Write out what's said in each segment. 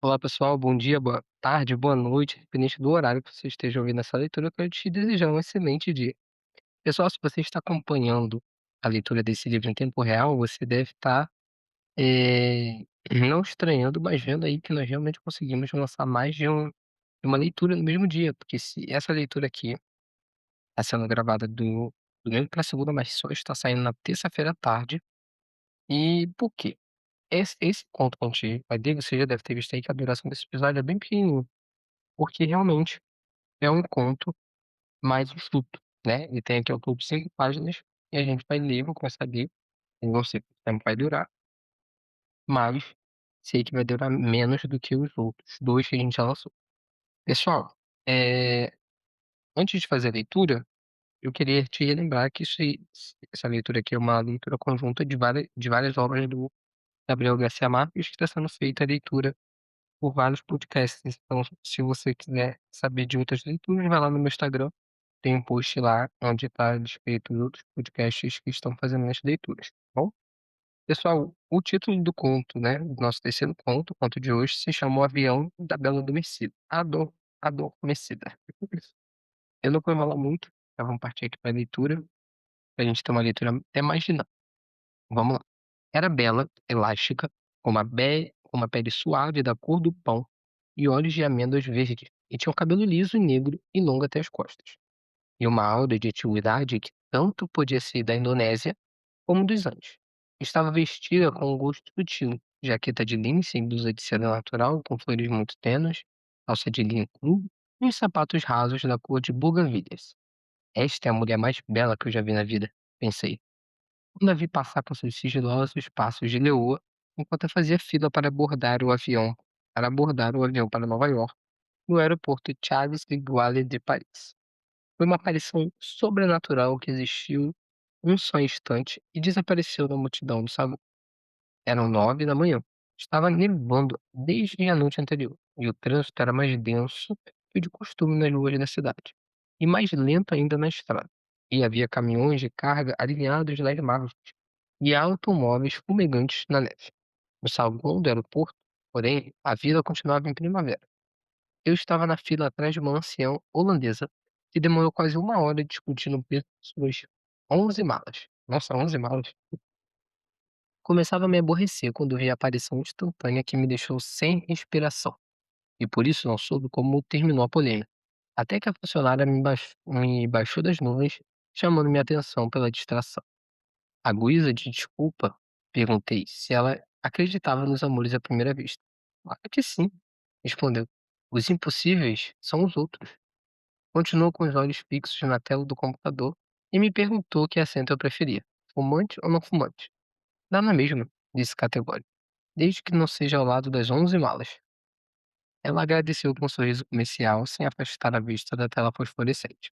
Olá pessoal, bom dia, boa tarde, boa noite, independente do horário que você esteja ouvindo essa leitura, eu quero te desejar um excelente dia. Pessoal, se você está acompanhando a leitura desse livro em tempo real, você deve estar não estranhando, mas vendo aí que nós realmente conseguimos lançar mais de uma leitura no mesmo dia, porque se essa leitura aqui está sendo gravada do domingo para segunda, mas só está saindo na terça-feira à tarde. E por quê? Esse conto que a gente vai ler, você já deve ter visto aí que a duração desse episódio é bem pequenininho, porque realmente é um conto mais enxuto, né, ele tem aqui ao todo 5 páginas, e a gente vai ler, vou começar a ler, eu não sei quanto tempo vai durar, mas sei que vai durar menos do que os outros 2 que a gente já lançou. Pessoal, eh, antes de fazer a leitura, eu queria te relembrar que essa leitura aqui é uma leitura conjunta de várias obras do Gabriel Garcia Marques, que está sendo feita a leitura por vários podcasts. Então, se você quiser saber de outras leituras, vai lá no meu Instagram. Tem um post lá onde está descrito os outros podcasts que estão fazendo as leituras, tá bom? Pessoal, o título do conto, né, do nosso terceiro conto, o conto de hoje, se chama O Avião da Bela Adormecida. Adormecida. Eu não vou enrolar muito, já vamos partir aqui para a leitura, para a gente ter uma leitura até mais dinâmica. Vamos lá. Era bela, elástica, com uma pele suave da cor do pão e olhos de amêndoas verdes, e tinha um cabelo liso e negro e longo até as costas, e uma aura de antiguidade que tanto podia ser da Indonésia como dos Andes. Estava vestida com um gosto sutil, jaqueta de linho sem blusa de seda natural com flores muito tênues, calça de linho cru e uns sapatos rasos da cor de buganvílias. Esta é a mulher mais bela que eu já vi na vida, pensei, quando a vi passar com seus sigilosos passos de leoa, enquanto eu fazia fila para abordar o avião para Nova York, no aeroporto Charles de Gaulle de Paris. Foi uma aparição sobrenatural que existiu um só instante e desapareceu da multidão do salão. Eram 9 da manhã. Estava nevando desde a noite anterior, e o trânsito era mais denso que o de costume nas ruas da cidade, e mais lento ainda na estrada. E havia caminhões de carga alinhados nas margens, e automóveis fumegantes na neve. No saguão do aeroporto, porém, a vida continuava em primavera. Eu estava na fila atrás de uma anciã holandesa que demorou quase 1 hora discutindo o preço de suas 11 malas. Nossa, 11 malas. Começava a me aborrecer quando vi a aparição instantânea que me deixou sem inspiração, e por isso não soube como terminou a polêmica. Até que a funcionária me baixou das nuvens, chamando minha atenção pela distração. À guisa de desculpa, perguntei se ela acreditava nos amores à primeira vista. Claro que sim, respondeu. Os impossíveis são os outros. Continuou com os olhos fixos na tela do computador e me perguntou que assento eu preferia, fumante ou não fumante. Dá na mesma, disse categórico, desde que não seja ao lado das 11 malas. Ela agradeceu com um sorriso comercial sem afastar a vista da tela fosforescente.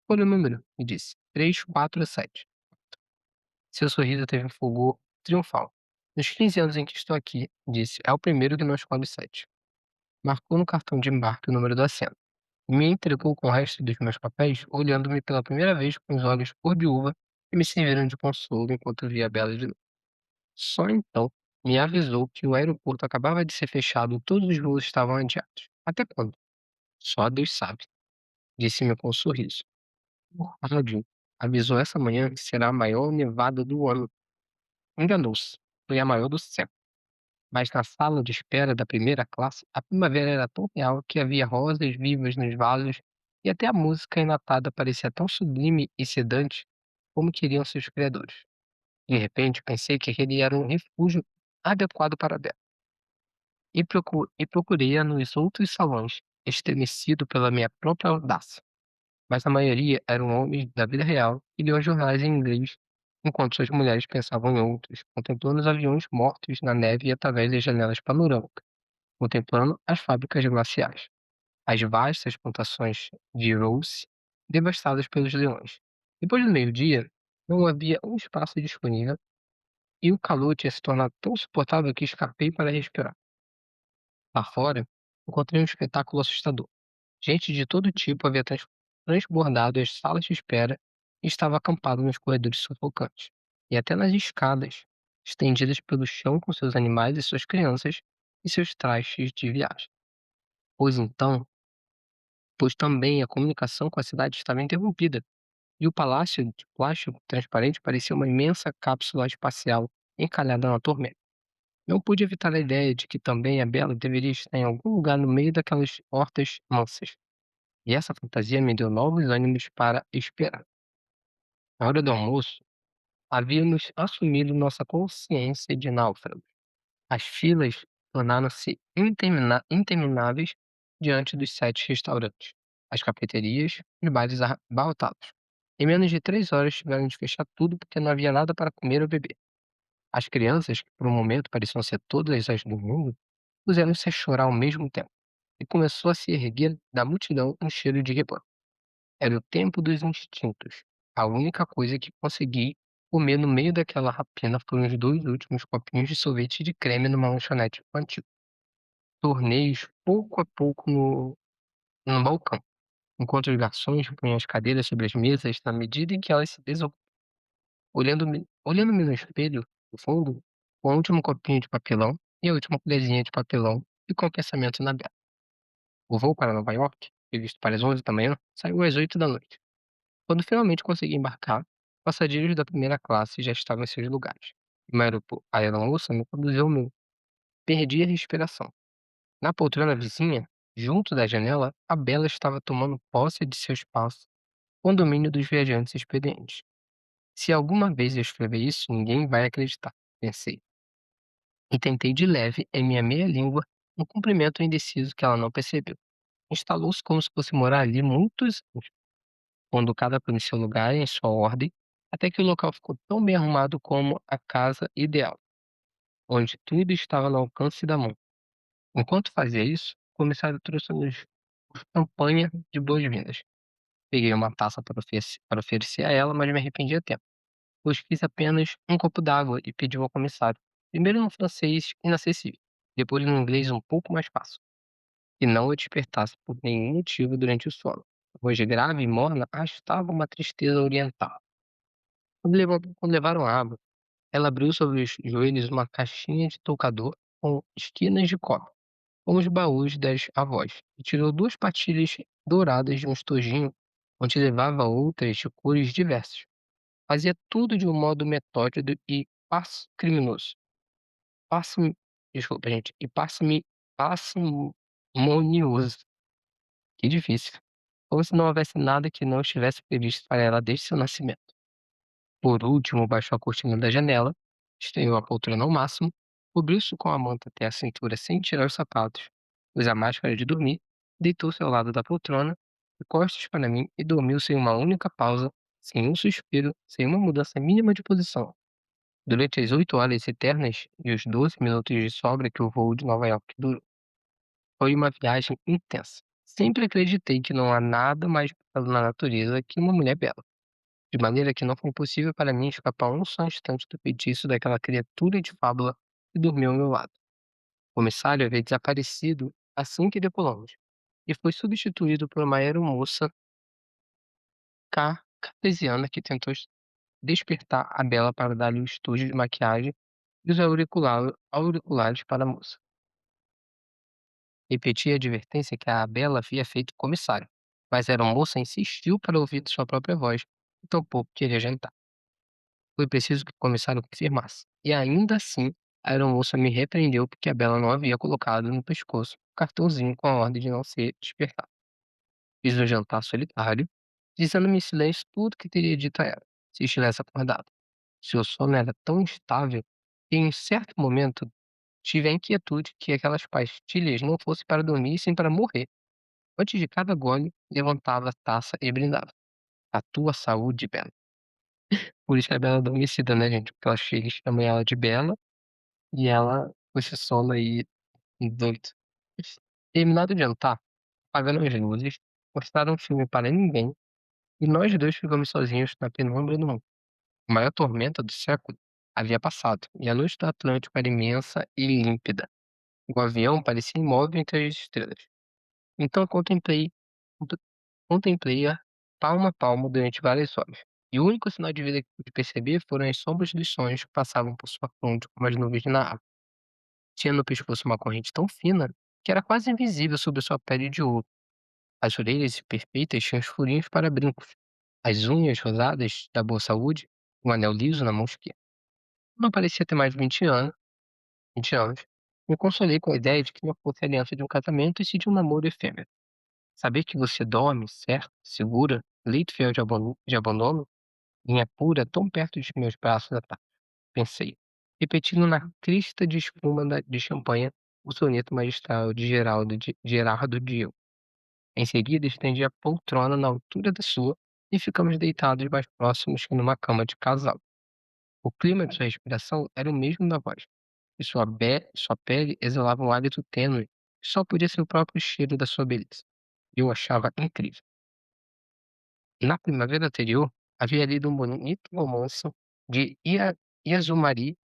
Olha o número, me disse. 347. Seu sorriso teve um fulgor triunfal. Nos 15 anos em que estou aqui, disse, é o primeiro que não escolhe 7. Marcou no cartão de embarque o número do assento. E me entregou com o resto dos meus papéis, olhando-me pela primeira vez com os olhos cor de uva que me serviram de consolo enquanto via a Bela de novo. Só então me avisou que o aeroporto acabava de ser fechado e todos os voos estavam adiados. Até quando? Só Deus sabe, disse-me com um sorriso. O rádio avisou essa manhã que será a maior nevada do ano. Enganou-se. Foi a maior do século. Mas na sala de espera da primeira classe, a primavera era tão real que havia rosas vivas nos vasos e até a música enlatada parecia tão sublime e sedante como queriam seus criadores. De repente, pensei que aquele era um refúgio adequado para Bela. E procurei-a nos outros salões, estremecido pela minha própria audácia. Mas a maioria eram homens da vida real que liam jornais em inglês, enquanto suas mulheres pensavam em outros, contemplando os aviões mortos na neve através das janelas panorâmicas, contemplando as fábricas glaciais, as vastas plantações de Rose devastadas pelos leões. Depois do meio-dia, não havia um espaço disponível e o calor tinha se tornado tão suportável que escapei para respirar. Lá fora, encontrei um espetáculo assustador. Gente de todo tipo havia transbordado as salas de espera e estava acampado nos corredores sufocantes. E até nas escadas, estendidas pelo chão com seus animais e suas crianças, e seus trastes de viagem. Pois então, pois também a comunicação com a cidade estava interrompida, e o palácio de plástico transparente parecia uma imensa cápsula espacial encalhada na tormenta. Não pude evitar a ideia de que também a Bela deveria estar em algum lugar no meio daquelas hortas mansas, e essa fantasia me deu novos ânimos para esperar. Na hora do almoço, havíamos assumido nossa consciência de náufragos. As filas tornaram-se intermináveis diante dos 7 restaurantes, as cafeterias e bares abarrotados. Em menos de 3 horas tiveram de fechar tudo porque não havia nada para comer ou beber. As crianças, que por um momento pareciam ser todas as do mundo, puseram-se a chorar ao mesmo tempo, e começou a se erguer da multidão um cheiro de rebanho. Era o tempo dos instintos. A única coisa que consegui comer no meio daquela rapina foram os 2 últimos copinhos de sorvete de creme numa lanchonete infantil. Tornei-os pouco a pouco no balcão, enquanto os garçons punham as cadeiras sobre as mesas na medida em que elas se desocupavam. Olhando-me no espelho, no fundo, com o último copinho de papelão e a última colherzinha de papelão, e com o pensamento na Bela. O voo para Nova York, previsto para as 11 da manhã, saiu às 8 da noite. Quando finalmente consegui embarcar, passageiros da primeira classe já estavam em seus lugares. E a aeromoça me conduziu ao meu. Perdi a respiração. Na poltrona vizinha, junto da janela, a Bela estava tomando posse de seu espaço com o domínio dos viajantes experientes. Se alguma vez eu escrever isso, ninguém vai acreditar, pensei. E tentei de leve, em minha meia língua, um cumprimento indeciso que ela não percebeu. Instalou-se como se fosse morar ali muitos anos, pondo cada coisa em seu lugar e em sua ordem, até que o local ficou tão bem arrumado como a casa ideal, onde tudo estava no alcance da mão. Enquanto fazia isso, o comissário trouxe-nos champanhe de boas-vindas. Peguei uma taça para oferecer a ela, mas me arrependi a tempo, pois fiz apenas um copo d'água e pedi ao comissário, primeiro em um francês inacessível, depois em um inglês um pouco mais fácil, que não a despertasse por nenhum motivo durante o sono. A voz grave e morna arrastava uma tristeza oriental. Quando levaram a água, ela abriu sobre os joelhos uma caixinha de toucador com esquinas de cobre, como os baús das avós, e tirou 2 patilhas douradas de um estojinho, onde levava outras de cores diversas. Fazia tudo de um modo metódico e criminoso. Parcim Desculpa, gente, e parcimonioso. Que difícil. Como se não houvesse nada que não estivesse previsto para ela desde seu nascimento. Por último, baixou a cortina da janela, estendeu a poltrona ao máximo, cobriu-se com a manta até a cintura sem tirar os sapatos, pôs a máscara de dormir, deitou-se ao lado da poltrona, de costas para mim e dormiu sem uma única pausa, sem um suspiro, sem uma mudança mínima de posição. Durante as 8 horas eternas e os 12 minutos de sobra que o voo de Nova York durou, foi uma viagem intensa. Sempre acreditei que não há nada mais belo na natureza que uma mulher bela, de maneira que não foi possível para mim escapar um só instante do feitiço daquela criatura de fábula que dormiu ao meu lado. O comissário havia desaparecido assim que decolamos, e foi substituído por uma aeromoça cartesiana que tentou despertar a Bela para dar-lhe o estojo de maquiagem e os auriculares para a moça. Repeti a advertência que a Bela havia feito ao comissário, mas a aeromoça insistiu para ouvir sua própria voz e tampouco queria jantar. Foi preciso que o comissário confirmasse. E ainda assim, a aeromoça me repreendeu porque a Bela não havia colocado no pescoço o cartãozinho com a ordem de não ser despertado. Fiz um jantar solitário, dizendo-me em silêncio tudo que teria dito a ela, se estivesse acordado. Seu sono era tão instável que, em certo momento, tive a inquietude que aquelas pastilhas não fossem para dormir, e sim para morrer. Antes de cada gole, levantava a taça e brindava. A tua saúde, Bela. Por isso que a Bela é adormecida, né, gente? Porque ela chega e chama ela de Bela, e ela com esse sono aí doido. Terminado de jantar, apagaram as luzes, mostraram um filme para ninguém, e nós dois ficamos sozinhos na penumbra do mundo. A maior tormenta do século havia passado, e a luz do Atlântico era imensa e límpida. O avião parecia imóvel entre as estrelas. Então conte contemplei-a palmo a palmo durante várias horas, e o único sinal de vida que pude perceber foram as sombras dos sonhos que passavam por sua fronte como as nuvens na água. Tinha no pescoço uma corrente tão fina que era quase invisível sob sua pele de ouro. As orelhas perfeitas tinham os furinhos para brincos. As unhas rosadas da boa saúde, um anel liso na mão esquerda. Não parecia ter mais de 20 anos. Me consolei com a ideia de que não fosse a aliança de um casamento e sim de um namoro efêmero. Saber que você dorme, certo, segura, leito fiel de abandono, linha pura, tão perto de meus braços à tarde, pensei, repetindo na crista de espuma de champanhe o soneto magistral de Gerardo Diego. Em seguida, estendi a poltrona na altura da sua e ficamos deitados mais próximos que numa cama de casal. O clima de sua respiração era o mesmo da voz, e sua pele exalava um hálito tênue que só podia ser o próprio cheiro da sua beleza. Eu achava incrível. Na primavera anterior, havia lido um bonito romance de Yasumari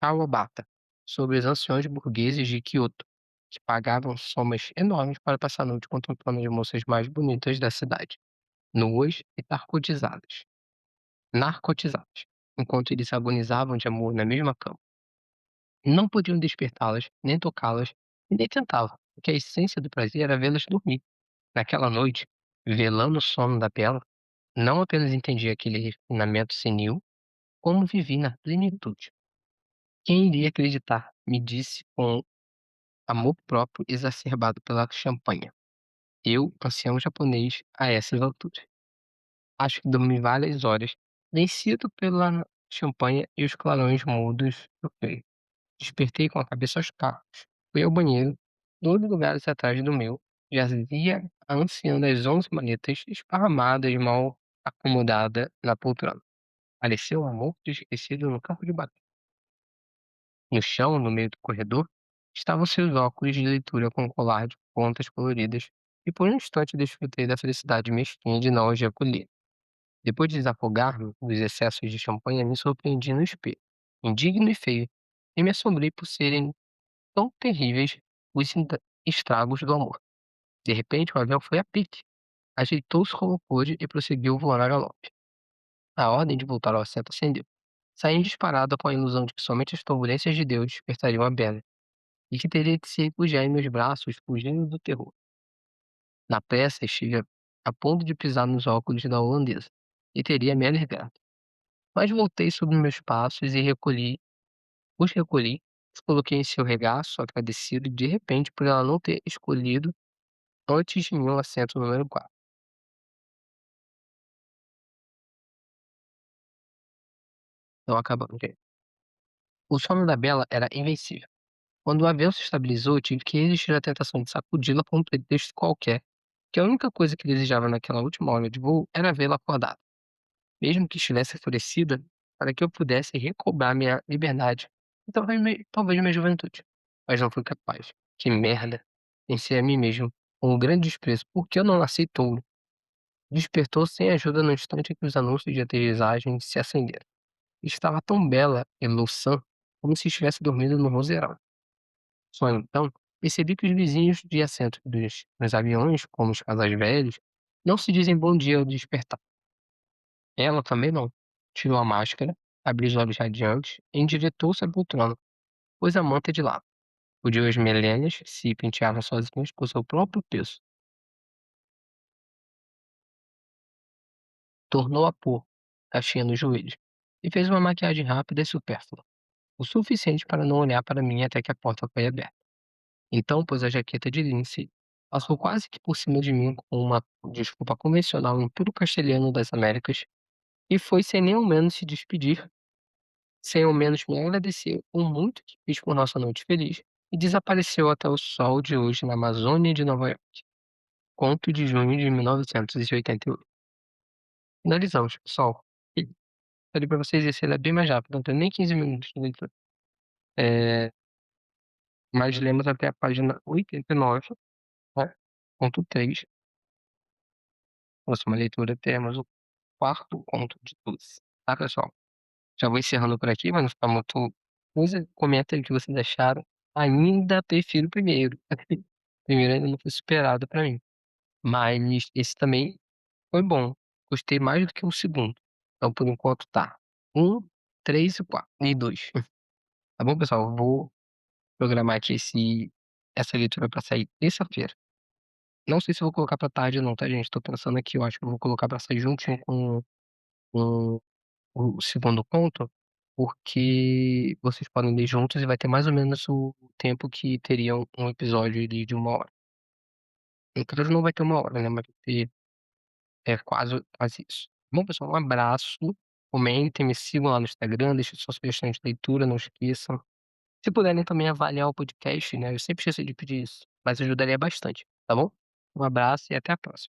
Kawabata sobre os anciões burgueses de Kyoto, que pagavam somas enormes para passar a noite contemplando as moças mais bonitas da cidade, nuas e narcotizadas, enquanto eles agonizavam de amor na mesma cama. Não podiam despertá-las, nem tocá-las, e nem tentavam, porque a essência do prazer era vê-las dormir. Naquela noite, velando o sono da bela, não apenas entendi aquele refinamento senil, como vivi na plenitude. Quem iria acreditar? Me disse com amor próprio exacerbado pela champanhe. Eu, ancião japonês, a essas alturas. Acho que dormi várias horas, vencido pela champanhe e os clarões mudos do peito. Despertei com a cabeça aos cacos. Fui ao banheiro. 2 lugares atrás do meu, jazia a anciã das 11 manetas esparramadas, mal acomodada na poltrona. Pareceu um morto esquecido no campo de batalha. No chão, no meio do corredor, estavam seus óculos de leitura com colar de pontas coloridas, e por um instante desfrutei da felicidade mesquinha de não os recolher. Depois de desafogar-me dos excessos de champanhe, me surpreendi no espelho, indigno e feio, e me assombrei por serem tão terríveis os estragos do amor. De repente, o avião foi a pique, ajeitou-se como pôde e prosseguiu voando a galope. A ordem de voltar ao assento acendeu. Saí disparado com a ilusão de que somente as turbulências de Deus despertariam a Bela, e que teria de se refugiar em meus braços, fugindo do terror. Na pressa, estive a ponto de pisar nos óculos da holandesa, e teria me alertado. Mas voltei sobre meus passos e os recolhi, os coloquei em seu regaço, agradecido de repente por ela não ter escolhido antes de mim o assento número 4. Então acabamos. O sono da Bela era invencível. Quando o avião se estabilizou, tive que resistir à tentação de sacudi-la com um pretexto qualquer, que a única coisa que desejava naquela última hora de voo era vê-la acordada, mesmo que estivesse enfurecida, para que eu pudesse recobrar minha liberdade e talvez minha juventude. Mas não fui capaz. Que merda! Pensei a mim mesmo, com um grande desprezo, porque eu não nasci touro. Despertou sem ajuda no instante em que os anúncios de aterrissagem se acenderam. Estava tão bela e louçã como se estivesse dormindo no roseirão. Só então percebi que os vizinhos de assento nos aviões, como os casais velhos, não se dizem bom dia ao despertar. Ela também não. Tirou a máscara, abriu os olhos radiantes e endireitou-se à poltrona, pôs a manta de lado. Sacudiu as melênias, se penteava sozinhas por seu próprio peso. Tornou a pôr caixinha nos joelhos e fez uma maquiagem rápida e supérflua, o suficiente para não olhar para mim até que a porta foi aberta. Então pôs a jaqueta de lince, passou quase que por cima de mim com uma desculpa convencional em puro castelhano das Américas e foi sem nem ao menos se despedir, sem ao menos me agradecer o muito que fiz por nossa noite feliz, e desapareceu até o sol de hoje na Amazônia de Nova York. Conto de junho de 1988. Finalizamos, pessoal. E falei pra vocês, esse ele é bem mais rápido, não tem nem 15 minutos de leitura. Mas lemos até a página 89, né, ponto 3. Próxima leitura teremos o quarto conto de todos, tá, pessoal? Já vou encerrando por aqui, mas não ficar muito coisa, comenta aí o que vocês acharam. Ainda prefiro o primeiro. O primeiro ainda não foi superado pra mim, mas esse também foi bom. Gostei mais do que o segundo. Então, por enquanto, tá. Um, 3 e 4 e 2. Tá bom, pessoal? Vou programar aqui essa leitura pra sair terça-feira. Não sei se eu vou colocar pra tarde ou não, tá, gente, tô pensando aqui, eu acho que eu vou colocar pra sair juntinho com o segundo conto, porque vocês podem ler juntos e vai ter mais ou menos o tempo que teria um episódio ali de 1 hora. No caso não vai ter 1 hora, né, mas vai ter, quase isso. Bom pessoal, um abraço, comentem, me sigam lá no Instagram, deixem suas sugestões de leitura, não esqueçam. Se puderem também avaliar o podcast, né, eu sempre esqueço de pedir isso, mas ajudaria bastante, tá bom? Um abraço e até a próxima.